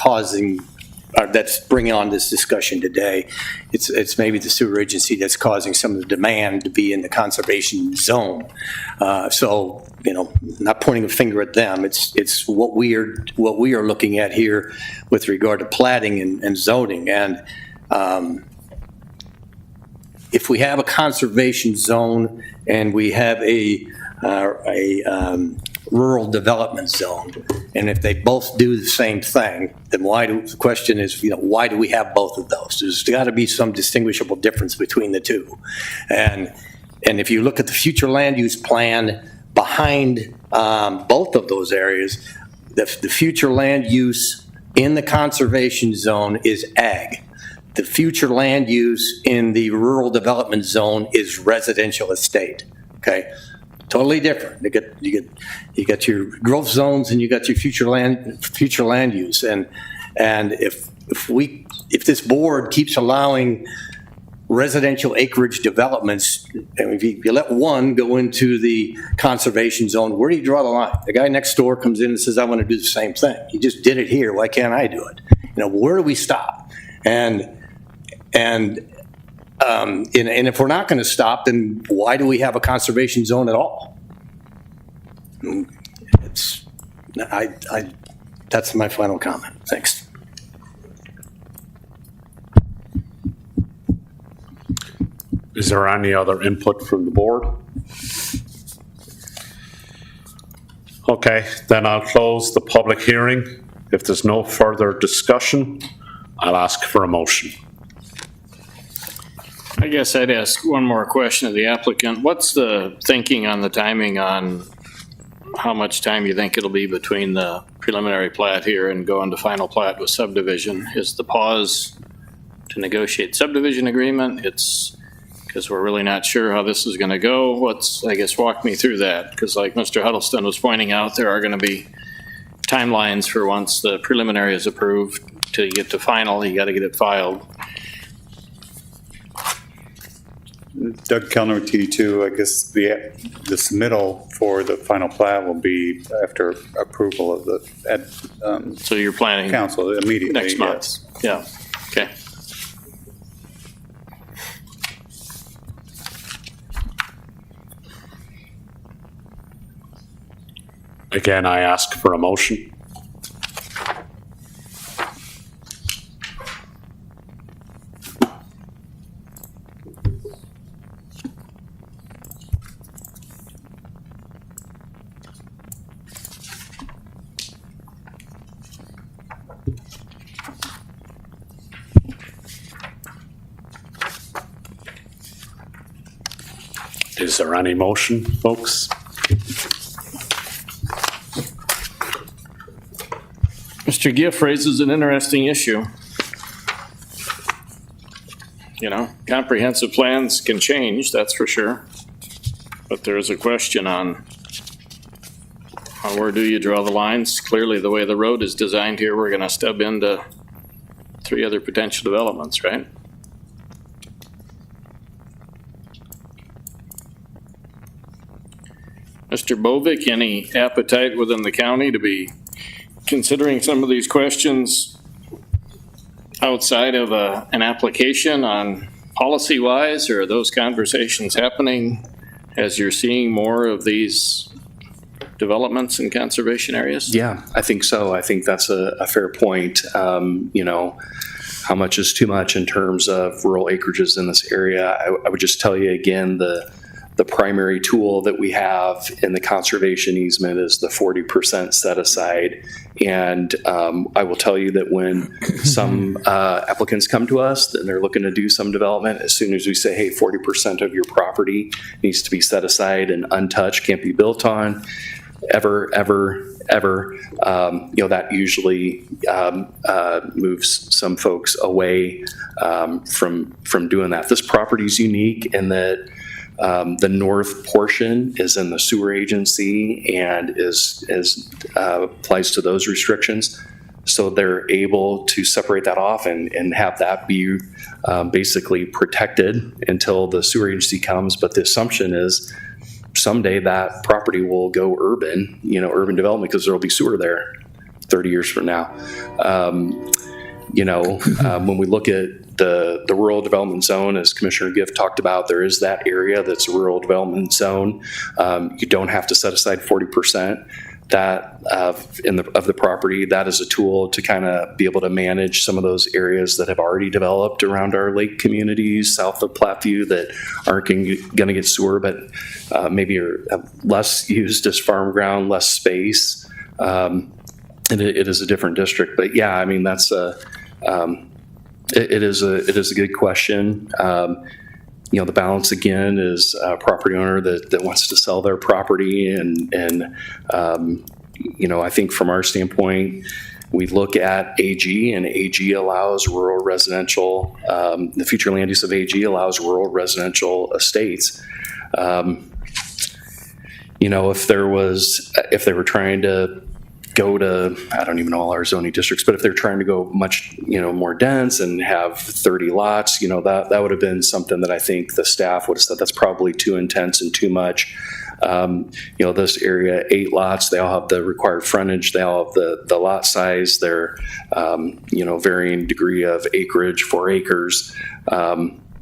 that's bringing on this discussion today. It's maybe the sewer agency that's causing some of the demand to be in the conservation zone. So, not pointing a finger at them. It's what we are looking at here with regard to platting and zoning. And if we have a conservation zone and we have a rural development zone, and if they both do the same thing, then the question is, why do we have both of those? There's got to be some distinguishable difference between the two. And if you look at the future land use plan behind behind both of those areas, the future land use in the conservation zone is ag. The future land use in the rural development zone is residential estate, okay? Totally different. You got your growth zones and you got your future land use. And if this board keeps allowing residential acreage developments, and if you let one go into the conservation zone, where do you draw the line? The guy next door comes in and says, I want to do the same thing. He just did it here. Why can't I do it? Where do we stop? And if we're not going to stop, then why do we have a conservation zone at all? That's my final comment. Thanks. Is there any other input from the board? Okay, then I'll close the public hearing. If there's no further discussion, I'll ask for a motion. I guess I'd ask one more question of the applicant. What's the thinking on the timing on how much time you think it'll be between the preliminary plat here and going to final plat with subdivision? Is the pause to negotiate subdivision agreement? It's because we're really not sure how this is going to go. Walk me through that, because like Mr. Huddleston was pointing out, there are going to be timelines for once the preliminary is approved till you get to final, you got to get it filed. Doug Kellner, TD2, I guess the submittal for the final plat will be after approval of the so you're planning council immediately. Next month. Yes. Yeah. Okay. Again, I ask for a motion. Is there any motion, folks? Mr. Giff raises an interesting issue. Comprehensive plans can change, that's for sure. But there is a question on where do you draw the lines? Clearly, the way the road is designed here, we're going to stub into 3 other potential developments, right? Mr. Bovick, any appetite within the county to be considering some of these questions outside of an application on policy-wise, or are those conversations happening as you're seeing more of these developments in conservation areas? Yeah, I think so. I think that's a fair point. How much is too much in terms of rural acreages in this area? I would just tell you again, the primary tool that we have in the conservation easement is the 40% set aside. And I will tell you that when some applicants come to us and they're looking to do some development, as soon as we say, hey, 40% of your property needs to be set aside and untouched, can't be built on, ever, that usually moves some folks away from doing that. This property is unique in that the north portion is in the sewer agency and applies to those restrictions. So they're able to separate that off and have that be basically protected until the sewer agency comes. But the assumption is someday that property will go urban, urban development, because there will be sewer there 30 years from now. When we look at the rural development zone, as Commissioner Gift talked about, there is that area that's a rural development zone. You don't have to set aside 40% of the property. That is a tool to kind of be able to manage some of those areas that have already developed around our lake communities south of Platteview that aren't going to get sewer, but maybe are less used as farm ground, less space. And it is a different district. But yeah, I mean, that's it is a good question. The balance again is a property owner that wants to sell their property. And I think from our standpoint, we look at AG, and AG allows rural residential, the future land use of AG allows rural residential estates. If they were trying to go to, I don't even know all our zoning districts, but if they're trying to go much, more dense and have 30 lots, that would have been something that I think the staff would have said that's probably too intense and too much. This area, 8 lots, they all have the required frontage, they all have the lot size, they're, varying degree of acreage, 4 acres.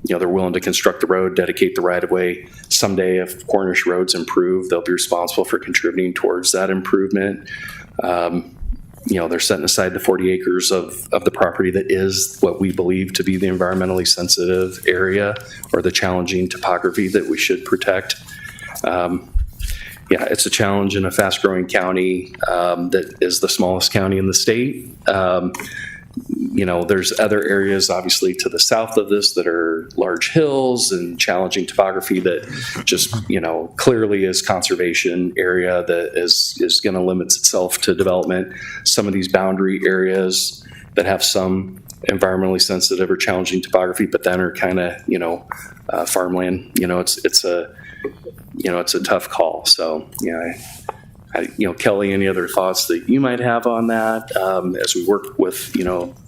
They're willing to construct the road, dedicate the right of way. Someday, if Cornish roads improve, they'll be responsible for contributing towards that improvement. They're setting aside the 40 acres of the property that is what we believe to be the environmentally sensitive area or the challenging topography that we should protect. It's a challenge in a fast-growing county that is the smallest county in the state. There's other areas, obviously, to the south of this that are large hills and challenging topography that just, clearly is conservation area that is going to limit itself to development. Some of these boundary areas that have some environmentally sensitive or challenging topography, but then are kind of, farmland. It's a tough call. So, Kelly, any other thoughts that you might have on that as we work with,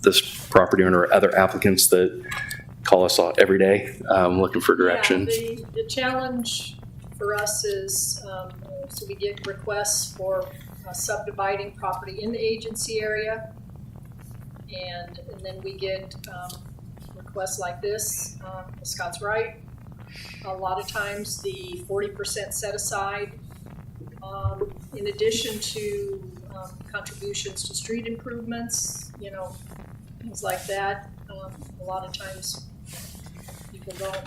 this property owner or other applicants that call us every day looking for direction? Yeah, the challenge for us is, so we get requests for subdividing property in the agency area. And then we get requests like this, Scott's right. A lot of times the 40% set aside, in addition to contributions to street improvements, things like that. A lot of times people don't,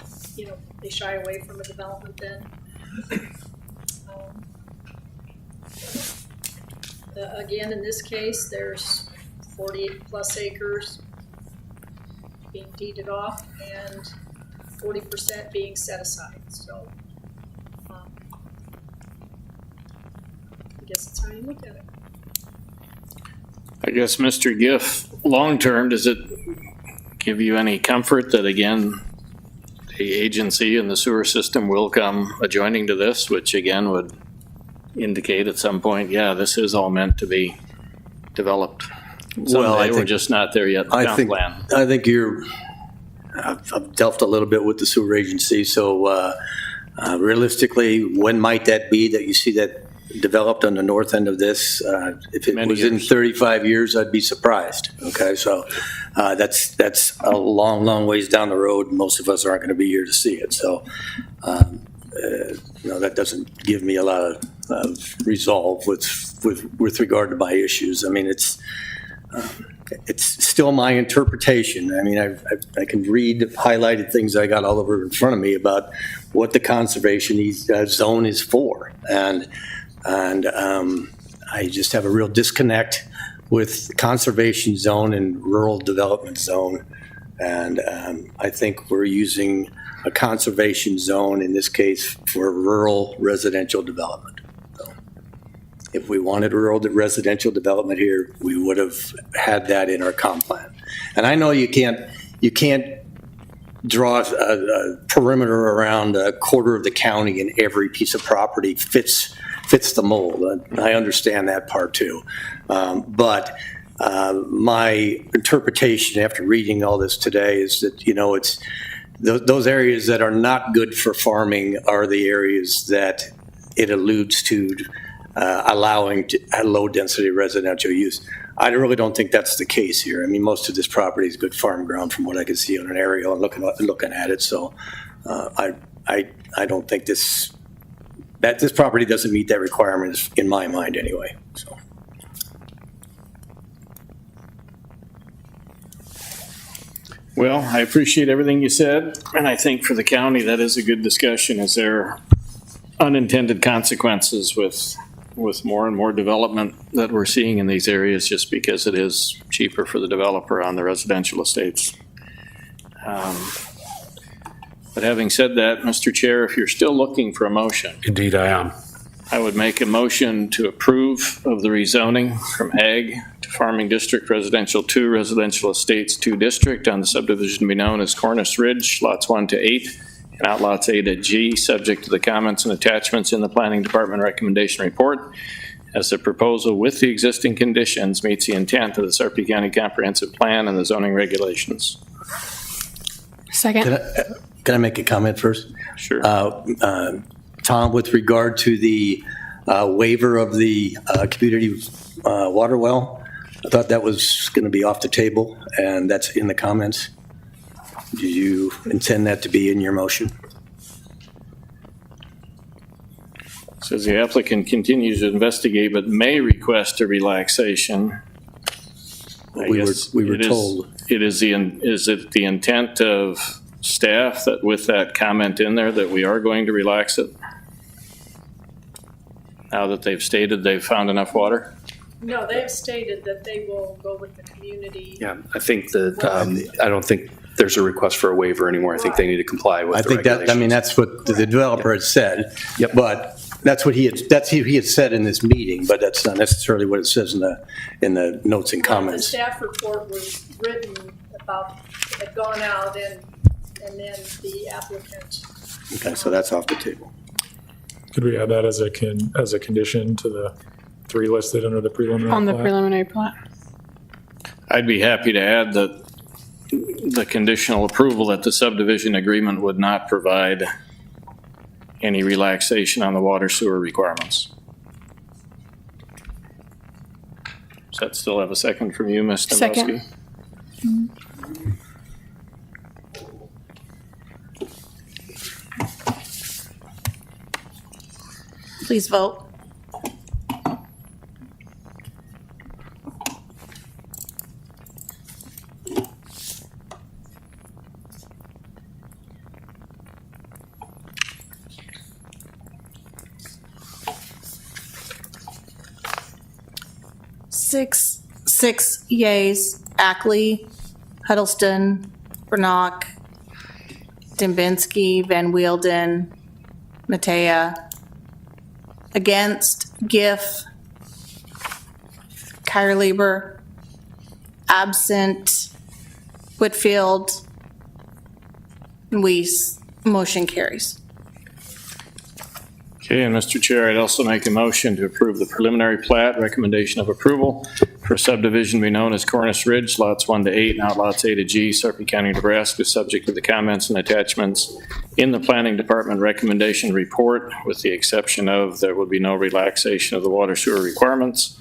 they shy away from a development then. Again, in this case, there's 48 plus acres being deeded off and 40% being set aside. So I guess that's how you look at it. I guess, Mr. Giff, long-term, does it give you any comfort that, again, the agency and the sewer system will come adjoining to this, which again would indicate at some point, yeah, this is all meant to be developed? Someday, we're just not there yet. I think I've delved a little bit with the sewer agency. So realistically, when might that be that you see that developed on the north end of this? If it was in 35 years, I'd be surprised. Okay, so that's a long, long ways down the road. Most of us aren't going to be here to see it. So that doesn't give me a lot of resolve with regard to my issues. I mean, it's still my interpretation. I mean, I can read highlighted things I got all over in front of me about what the conservation zone is for, and I just have a real disconnect with conservation zone and rural development zone, and I think we're using a conservation zone in this case for rural residential development. If we wanted rural residential development here, we would have had that in our comp plan. And I know you can't draw a perimeter around a quarter of the county and every piece of property fits the mold. I understand that part too. But my interpretation after reading all this today is that, it's those areas that are not good for farming are the areas that it alludes to allowing low-density residential use. I really don't think that's the case here. I mean, most of this property is good farm ground from what I can see on an aerial and looking at it. So I don't think this property doesn't meet that requirement in my mind anyway. So. Well, I appreciate everything you said, and I think for the county that is a good discussion. Is there unintended consequences with more and more development that we're seeing in these areas just because it is cheaper for the developer on the residential estates? But having said that, Mr. Chair, if you're still looking for a motion, Indeed, I am. I would make a motion to approve of the rezoning from Ag to Farming District Residential 2, Residential Estates 2 District on the subdivision to be known as Cornish Ridge, lots 1 to 8, and outlots A to G, subject to the comments and attachments in the Planning Department recommendation report, as the proposal with the existing conditions meets the intent of the Sarpy County Comprehensive Plan and the zoning regulations. Second. Can I make a comment first? Sure. Tom, with regard to the waiver of the community water well, I thought that was going to be off the table, and that's in the comments. Do you intend that to be in your motion? Says the applicant continues to investigate but may request a relaxation. We were told. Is it the intent of staff that with that comment in there that we are going to relax it? Now that they've stated they've found enough water? No, they have stated that they will go with the community. Yeah, I think that, I don't think there's a request for a waiver anymore. I think they need to comply with I the think that, I mean, regulations. that's what the developer had said. Yep. But that's what he had said in this meeting, but that's not necessarily what it says in the notes and The comments. staff report was written about, had gone out, and then the applicant. Okay, so that's off the table. Could we add that as a condition to the 3 listed under the preliminary On the plat? preliminary plat. I'd be happy to add that the conditional approval that the subdivision agreement would not provide any relaxation on the water sewer requirements. Does that still have a second from you, Ms. Dombrowski? Second. Please vote. Six yays: Ackley, Huddleston, Vernock, Dembinski, Van Wielden, Matea. Against: Giff, Kyrlieber. Absent: Whitfield and Weiss. Motion carries. Okay, and Mr. Chair, I'd also make a motion to approve the preliminary plat recommendation of approval for subdivision to be known as Cornish Ridge, lots 1 to 8, and outlots A to G, Sarpy County, Nebraska, subject to the comments and attachments in the Planning Department recommendation report, with the exception of there will be no relaxation of the water sewer requirements,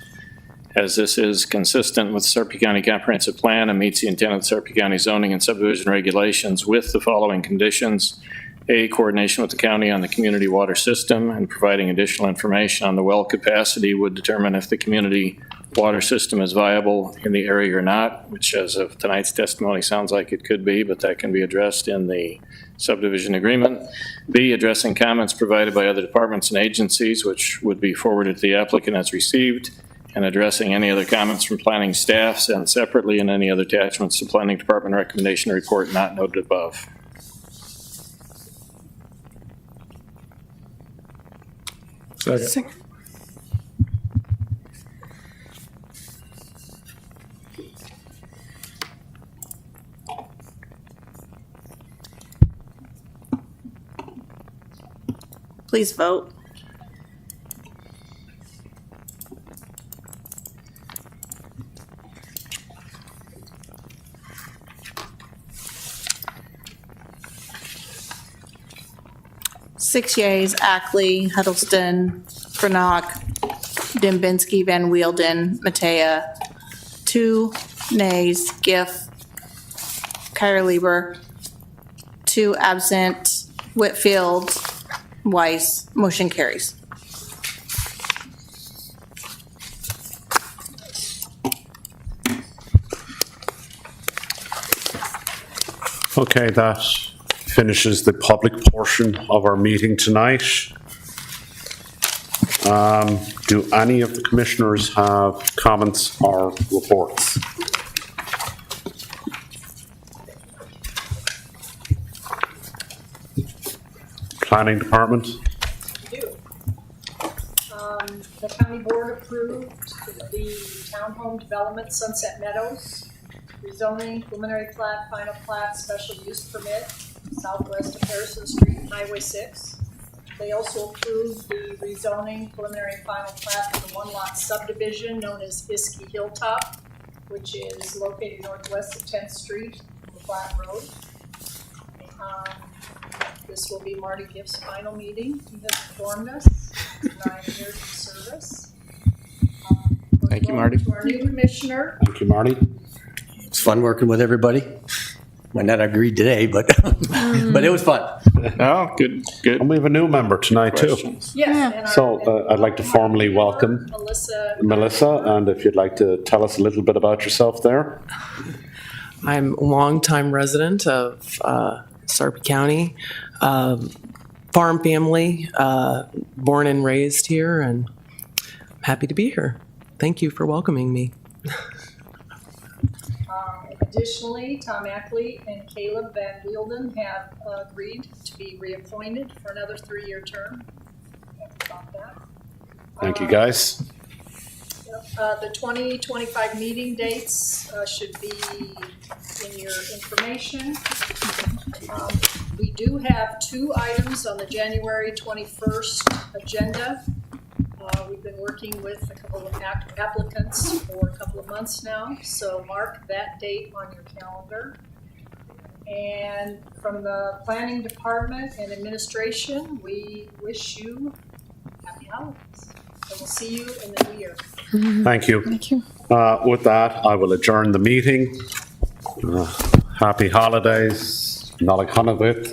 as this is consistent with Sarpy County Comprehensive Plan and meets the intent of the Sarpy County zoning and subdivision regulations with the following conditions. A, coordination with the county on the community water system and providing additional information on the well capacity would determine if the community water system is viable in the area or not, which as of tonight's testimony sounds like it could be, but that can be addressed in the subdivision agreement. B, addressing comments provided by other departments and agencies, which would be forwarded to the applicant as received, and addressing any other comments from planning staff sent separately and any other attachments to planning department recommendation report not noted above. Second. Please vote. Six yays: Ackley, Huddleston, Vernock, Dembinski, Van Wielden, Matea. 2 nays: Giff, Kyrlieber. 2 absent: Whitfield, Weiss. Motion carries. Okay, that finishes the public portion of our meeting tonight. Do any of the commissioners have comments or reports? Planning Department. The county board approved the townhome development Sunset Meadows, rezoning, preliminary plat, final plat, special use permit, southwest of Harrison Street and Highway 6. They also approved the rezoning, preliminary and final plat for the one-lot subdivision known as Iski Hilltop, which is located northwest of 10th Street, Flat Road. This will be Marty Giff's final meeting. He has informed us. 9 years of service. Thank you, Marty. To our new commissioner, Thank you, Marty. It's fun working with everybody. Might not agree today, but but it was fun. Oh, good. And we have a new member tonight, too. yes. and our- So I'd like to formally welcome Melissa, and if you'd like to tell us a little bit about yourself there. I'm a longtime resident of Sarpy County, farm family, born and raised here, and I'm happy to be here. Thank you for welcoming me. Additionally, Tom Ackley and Caleb Van Wielden have agreed to be reappointed for another 3-year term. About that. Thank you, guys. The 2025 meeting dates should be in your information. We do have 2 items on the January 21st agenda. We've been working with a couple of applicants for a couple of months now, so mark that date on your calendar. And from the planning department and administration, we wish you happy holidays. And we'll see you in the new year. Thank you. With that, I will adjourn the meeting. Happy holidays. Nollag Hanavit.